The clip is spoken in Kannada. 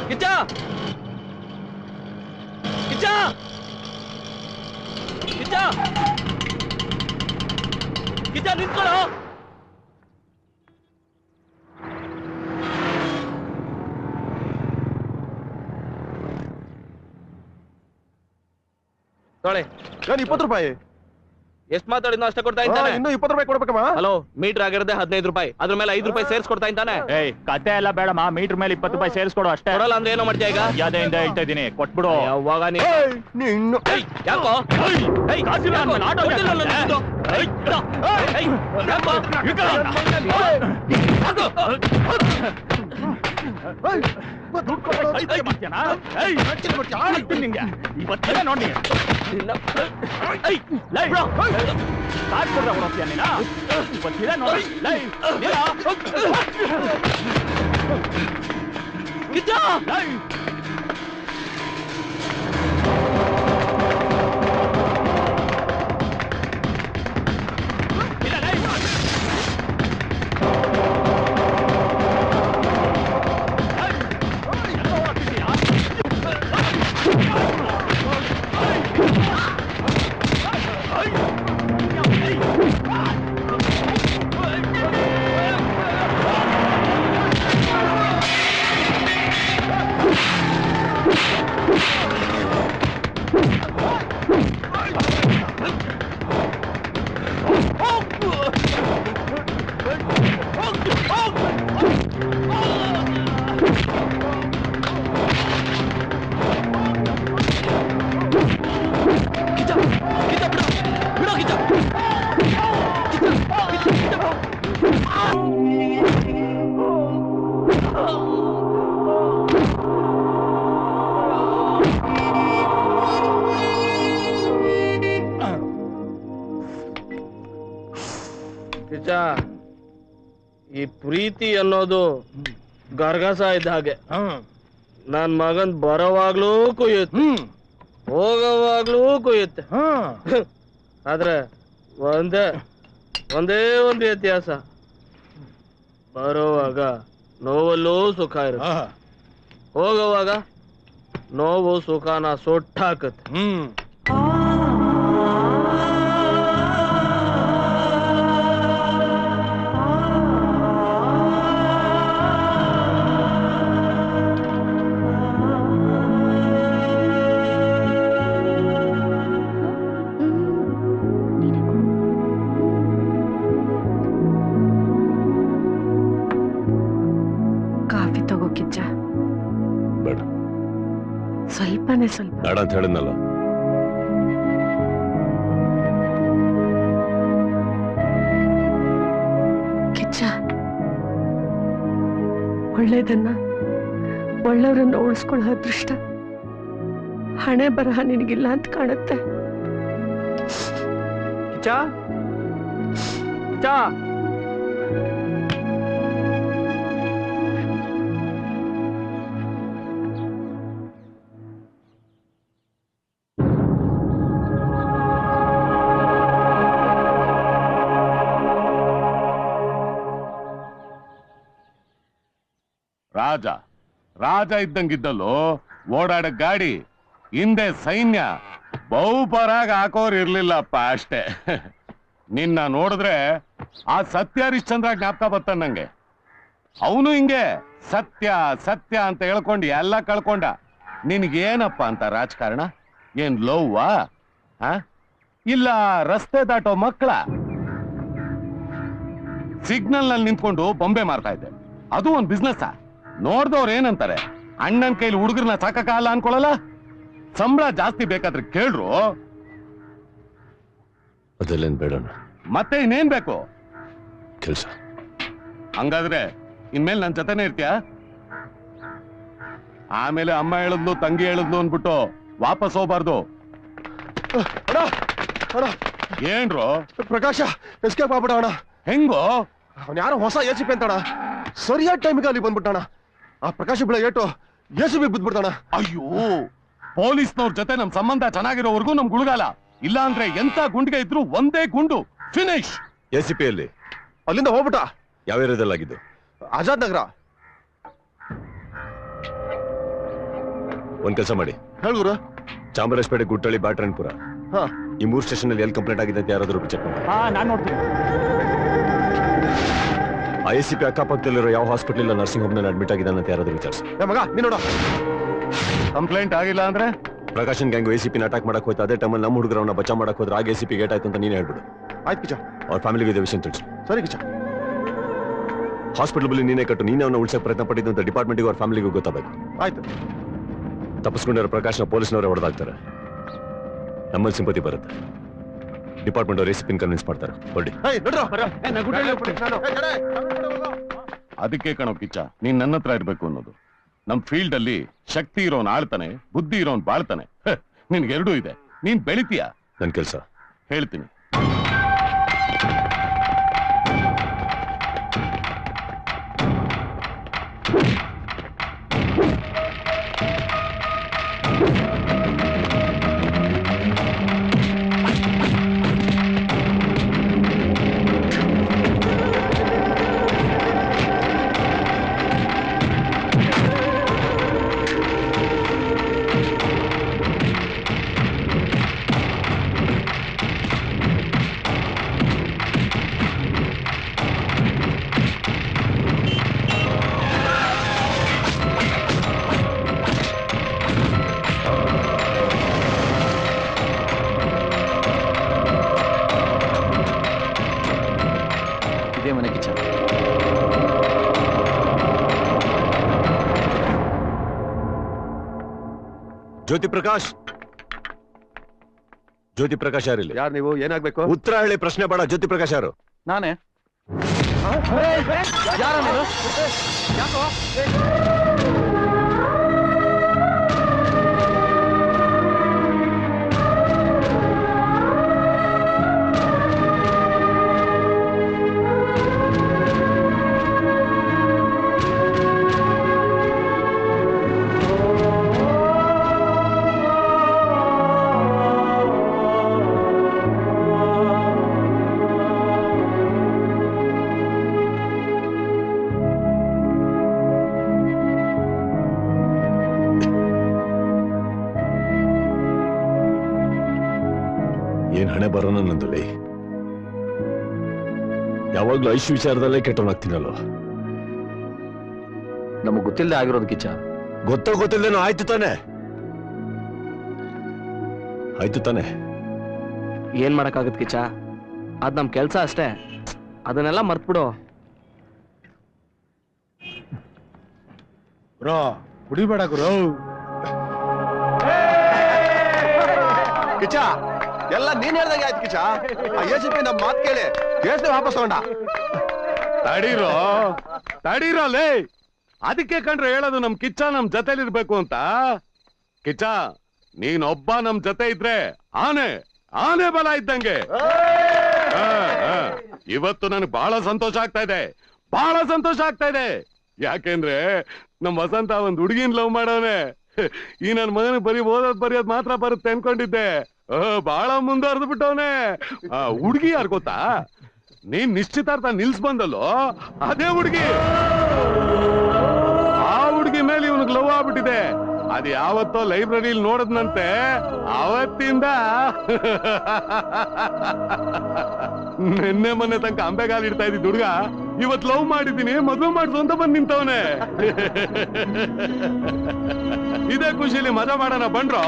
ಕಿಚ್ಚ ಕಿಚ್ಚ ಕಿಚ್ಚ ಕಿಚ್ಚ ನಿಂತ್ಕೊಳ್ಳೋ. ತೊಳೆ ನಾನು 20 ರೂಪಾಯಿ. ಎಷ್ಟು ಮಾತಾಡಿದ್ನೋ ಅಷ್ಟೇ ಕೊಡ್ತಾ ಇದ್ದಾನೆ. ಇನ್ನು 20 ರೂಪಾಯಿ ಕೊಡ್ಬೇಕಮ್ಮ. ಹಲೋ, ಮೀಟರ್ ಆಗಿರೋದೇ 15 ರೂಪಾಯಿ, ಅದ್ರ ಮೇಲೆ 5 ರೂಪಾಯಿ ಸೇರಿಸ್ಕೊಡ್ತಾ ಇದ್ದಾನೆ. ಏಯ್ ಕತೆ ಎಲ್ಲ ಬೇಡಮ್ಮ, ಮೀಟರ್ ಮೇಲೆ 20 ರೂಪಾಯಿ ಸೇರಿಸ್ಕೊಡು ಅಷ್ಟೇ. ಕೊಡಲ್ಲ ಅಂದ್ರೆ ಏನೋ ಮಾಡ್ತೀಯ ಈಗ? ಯಾವ್ದೆಯಿಂದ ಹೇಳ್ತಾ ಇದ್ದೀನಿ, ಕೊಟ್ಬಿಡು. ಯಾವಾಗ ನೀನು ಯಾಕೋ ಇವತ್ತೇ ನೋಡಿ ಈ ಪ್ರೀತಿ ಅನ್ನೋದು ಗರ್ಗಸ ಇದ್ದ ಹಾಗೆ. ನನ್ ಮಗನ್ ಬರೋವಾಗ್ಲೂ ಕುಯ್ಯುತ್ತೆ, ಹೋಗೋವಾಗ್ಲೂ ಕುಯ್ಯುತ್ತೆ. ಆದ್ರೆ ಒಂದೇ ಒಂದು ವ್ಯತ್ಯಾಸ, ಬರೋವಾಗ ನೋವಲ್ಲೂ ಸುಖ ಇರುತ್ತೆ, ಹೋಗೋವಾಗ ನೋವು ಸುಖನ ಸೊಟ್ಟಾಕತ್ತೆ. ಸ್ವಲ್ಪನೇ ಸ್ವಲ್ಪ ಬೇಡ ಅಂತ ಹೇಳಿದ್ನಲ್ಲ. ಕಿಚ್ಚ, ಒಳ್ಳೇದನ್ನ ಒಳ್ಳೆಯವರನ್ನ ಉಳಿಸ್ಕೊಳ್ಳೋ ಅದೃಷ್ಟ ಹಣೆ ಬರಹ ನಿನಗಿಲ್ಲ ಅಂತ ಕಾಣುತ್ತೆ. ಕಿಚ್ಚ ಕಿಚ್ಚ ರಾಜ ರಾಜ ಇದ್ದಂಗಿದ್ದಲ್ಲೋ, ಓಡಾಡ ಗಾಡಿ, ಹಿಂದೆ ಸೈನ್ಯ, ಬಹುಪರಾಗ ಹಾಕೋರು ಇರ್ಲಿಲ್ಲಪ್ಪ ಅಷ್ಟೇ. ನಿನ್ನ ನೋಡಿದ್ರೆ ಆ ಸತ್ಯ ಹರಿಶ್ಚಂದ್ರ ಜ್ಞಾಪಕ ಬರ್ತಾನ ನಂಗೆ. ಅವನು ಹಿಂಗೆ ಸತ್ಯ ಸತ್ಯ ಅಂತ ಹೇಳ್ಕೊಂಡು ಎಲ್ಲ ಕಳ್ಕೊಂಡ. ನಿನ್ಗೇನಪ್ಪ ಅಂತ ರಾಜಕಾರಣ? ಏನ್ ಲವ್ವಾ? ಇಲ್ಲ ರಸ್ತೆ ದಾಟೋ ಮಕ್ಕಳ? ಸಿಗ್ನಲ್ ನಲ್ಲಿ ನಿಂತ್ಕೊಂಡು ಬೊಂಬೆ ಮಾರ್ತಾ ಇದ್ದೆ, ಅದು ಒಂದ್ ಬಿಸ್ನೆಸ್. ನೋಡ್ದವ್ರು ಏನಂತಾರೆ, ಅಣ್ಣನ್ ಕೈಲಿ ಹುಡುಗರನ್ನ ಸಾಕಲ್ಲ ಅನ್ಕೊಳಲ್ಲ. ಸಂಬಳ ಜಾಸ್ತಿ ಬೇಕಾದ್ರೆ ಕೇಳ್ರು. ಅದಲ್ಲೇನ್ ಬೇಡಣ್ಣ, ಮತ್ತೆ ಇನ್ನೇನ್ ಬೇಕು ಕೆಲಸ? ಹಂಗಾದ್ರೆ ಇನ್ಮೇಲೆ ನನ್ ಜೊತೆನೆ ಇರ್ತೀಯ? ಆಮೇಲೆ ಅಮ್ಮ ಹೇಳಿದ್ಲು ತಂಗಿ ಹೇಳಿದ್ಲು ಅನ್ಬಿಟ್ಟು ವಾಪಸ್ ಹೋಗ್ಬಾರ್ದು. ಏನ್ರು ಪ್ರಕಾಶ ಎಸ್ಕೇಪ್ ಆಗ್ಬಿಡೋಣ. ಹೆಂಗೋ? ಅವನ್ ಯಾರೋ ಹೊಸ ಎಸಿಪಿ ಅಂತಣ, ಸರಿಯಾದ ಟೈಮಿಗೆ ಅಲ್ಲಿ ಬಂದ್ಬಿಟ್ಟಣ. ಆ ಪ್ರಕಾಶ ಬಿಡ ಏಟು ಎಸಿಪಿ ಬಿದ್ಬಿಡ್ತಾಣ. ಅಯ್ಯೋ, ಪೊಲೀಸ್ನವ್ರ ಜೊತೆ ನಮ್ ಸಂಬಂಧ ಚೆನ್ನಾಗಿರೋವರೆಗೂ ನಮ್ ಗುಳುಗಾಲ. ಇಲ್ಲ ಅಂದ್ರೆ ಎಂತ ಗುಂಡಿಗೆ ಇದ್ರು ಒಂದೇ ಗುಂಡು ಫಿನಿಶ್. ಎಸಿಪಿ ಅಲ್ಲಿ ಅಲ್ಲಿಂದ ಹೋಗ್ಬಿಟ್ಟ. ಯಾವ ಏರಿಯಾದಲ್ಲಾಗಿದ್ದು? ಆಜಾದ್ ನಗರ. ಒಂದ್ ಕೆಲಸ ಮಾಡಿ, ಹೇಳ್ಗುರು. ಚಾಮರಾಜಪೇಟೆ, ಗುಟ್ಟಳ್ಳಿ, ಬ್ಯಾಟ್ರನ್ಪುರ ಹಾ, ಈ 3 ಸ್ಟೇಷನ್ ಅಲ್ಲಿ ಎಲ್ಲಿ ಕಂಪ್ಲೇಂಟ್ ಆಗಿದೆ ಅಂತ ಯಾರಾದ್ರೂ ಚೆಕ್ ಮಾಡಿ. ನಾನು ನೋಡ್ತೀನಿ. ICP ಅಕ್ಕಪಕ್ಕದಲ್ಲಿರೋ ಯಾವ ಹಾಸ್ಪಿಟಲ್ ನರ್ಸಿಂಗ್ ಹೋಮ್ ನಲ್ಲಿ ಅಡ್ಮಿಟ್ ಆಗಿದ್ದಾನೆ ಅಂತ ಯಾರಾದ್ರೂ ವಿಚಾರಿಸಿ. ಮಗ ನೀನ್ ನೋಡ. ಕಂಪ್ಲೇಂಟ್ ಆಗಿಲ್ಲ ಅಂದ್ರೆ ಪ್ರಕಾಶನ್ ಗ್ಯಾಂಗ್ ACP ಅಟ್ಯಾಕ್ ಮಾಡಕ್ ಹೋಯ್ತು. ಅದೇ ಟೈಮಲ್ಲಿ ನಮ್ಮ ಹುಡುಗರನ್ನ ಬಚ್ಚಾ ಮಾಡಕ್ ಹೋದ್ರೆ ಆಗ ACP ಗೇಟ್ ಆಯ್ತು ಅಂತ ನೀನೇ ಹೇಳ್ಬಿಡು. ಆಯ್ತು ಕಿಚ್ಚ. ಅವ್ರ ಫ್ಯಾಮಿಲಿಗೆ ಇದೇ ವಿಷಯ ತಿಳಿಸು. ಸರಿ ಕಿಚ್ಚ. ಹಾಸ್ಪಿಟಲ್ ಬಿಲ್ ನೀನೇ ಕಟ್ಟು, ನೀನೇ ಅವನ್ನ ಉಳಿಸಕ್ ಪ್ರಯತ್ನ ಪಟ್ಟಿದ್ದು ಅಂತ ಡಿಪಾರ್ಟ್ಮೆಂಟ್ಗೆ ಅವ್ರ ಫ್ಯಾಮಿಲಿಗೂ ಗೊತ್ತಾಗಬೇಕು. ಆಯ್ತು. ತಪ್ಪಿಸ್ಕೊಂಡಿರೋ ಪ್ರಕಾಶ್ನ ಪೊಲೀಸ್ನವರೇ ಹೊಡೆದಾಗ್ತಾರೆ. ನಮ್ಮಲ್ಲಿ ಸಿಂಪತಿ ಬರುತ್ತೆ. ಡಿಪಾರ್ಟ್ಮೆಂಟ್ ಅವ್ರು ACP ಕನ್ವಿನ್ಸ್ ಮಾಡ್ತಾರೆ. ಹೊರಡಿ. ಅದಕ್ಕೆ ಕಣೋ ಕಿಚ್ಚ, ನೀನ್ ನನ್ನ ಹತ್ರ ಇರ್ಬೇಕು ಅನ್ನೋದು. ನಮ್ ಫೀಲ್ಡ್ ಅಲ್ಲಿ ಶಕ್ತಿ ಇರೋನ್ ಆಳ್ತಾನೆ, ಬುದ್ಧಿ ಇರೋನ್ ಬಾಳ್ತಾನೆ. ನಿನ್ಗೆರಡೂ ಇದೆ. ನೀನ್ ಬೆಳಿತೀಯ. ನನ್ ಕೆಲಸ ಹೇಳ್ತೀನಿ. ಜ್ಯೋತಿ ಪ್ರಕಾಶ್, ಜ್ಯೋತಿ ಪ್ರಕಾಶ್ ಯಾರಿಲ್ಲ? ಯಾರು ನೀವು? ಏನಾಗ್ಬೇಕು? ಉತ್ತರ ಹೇಳಿ, ಪ್ರಶ್ನೆ ಬೇಡ. ಜ್ಯೋತಿ ಪ್ರಕಾಶ್ ಯಾರು? ನಾನೇ. ಏನ್ ಹಣೆ ಬರೋಣ ನಂದಲ್ಲಿ. ಯಾವಾಗ್ಲೂ ಐಶು ವಿಚಾರದಲ್ಲೇ ಕೆಟ್ಟವನಾಗ್ತೀನಲ್ಲೋ. ನಮಗ್ ಗೊತ್ತಿಲ್ಲದೆ ಆಗಿರೋದು ಕಿಚ್ಚ. ಗೊತ್ತಿಲ್ದೇನೋ ಆಯ್ತು ತಾನೆ, ಆಯ್ತು ತಾನೆ. ಏನ್ ಮಾಡಕ್ಕಾಗತ್ ಕಿಚ್ಚ, ಅದ್ ನಮ್ ಕೆಲ್ಸ ಅಷ್ಟೇ. ಅದನ್ನೆಲ್ಲ ಮರ್ತ್ಬಿಡು. ಬ್ರೋ ಕುಡಿಬೇಡ ಗುರು. ಕಿಚ್ಚ, ಎಲ್ಲ ನೀನ್ ಹೇಳ್ದಂಗೆ ಆಯ್ತು ಕಿಚ್ಚ. ಆ ACP ನಮ್ ಮಾತ್ ಕೇಳಿ ಕೇಸ್ನ ವಾಪಸ್ ತಗೊಂಡ. ತಡೀರೋ ಲೇ. ಅದಕ್ಕೆ ಕಂಡ್ರೆ ಹೇಳೋದು ನಮ್ ಕಿಚ್ಚ ನಮ್ ಜೊತೆಲಿರ್ಬೇಕು ಅಂತ. ಕಿಚ್ಚ, ನೀನೊಬ್ಬ ನಮ್ ಜೊತೆ ಇದ್ರೆ ಆನೆ ಬಲ ಇದ್ದಂಗೆ. ಇವತ್ತು ನನಗೆ ಬಹಳ ಸಂತೋಷ ಆಗ್ತಾ ಇದೆ. ಯಾಕೆಂದ್ರೆ ನಮ್ ವಸಂತ ಒಂದ್ ಹುಡುಗಿನ ಲವ್ ಮಾಡವನೆ. ಈ ನನ್ ಮಗನ ಬರೀ ಬರೆಯೋದ್ ಮಾತ್ರ ಬರುತ್ತೆ ಅನ್ಕೊಂಡಿದ್ದೆ. ಬಹಳ ಮುಂದುವರೆದು ಬಿಟ್ಟವನೆ. ಹುಡುಗಿ ಯಾರು ಗೊತ್ತಾ? ನೀನ್ ನಿಶ್ಚಿತಾರ್ಥ ನಿಲ್ಸ್ ಬಂದಲ್ಲೋ ಅದೇ ಹುಡುಗಿ. ಆ ಹುಡುಗಿ ಮೇಲೆ ಇವನಿಗೆ ಲವ್ ಆಗ್ಬಿಟ್ಟಿದೆ. ಅದು ಯಾವತ್ತೋ ಲೈಬ್ರರಿಲಿ ನೋಡದ್ನಂತೆ. ಅವತ್ತಿಂದ ನಿನ್ನೆ ಮೊನ್ನೆ ತನಕ ಅಂಬೆಗಾಲ್ ಇಡ್ತಾ ಇದ್ದಿದ್ ಹುಡುಗ ಇವತ್ ಲವ್ ಮಾಡಿದೀನಿ, ಮದುವೆ ಮಾಡ್ಸು ಅಂತ ಬಂದ್ ನಿಂತವನೆ. ಇದೇ ಖುಷಿಲಿ ಮಜಾ ಮಾಡೋಣ ಬನ್ರೋ.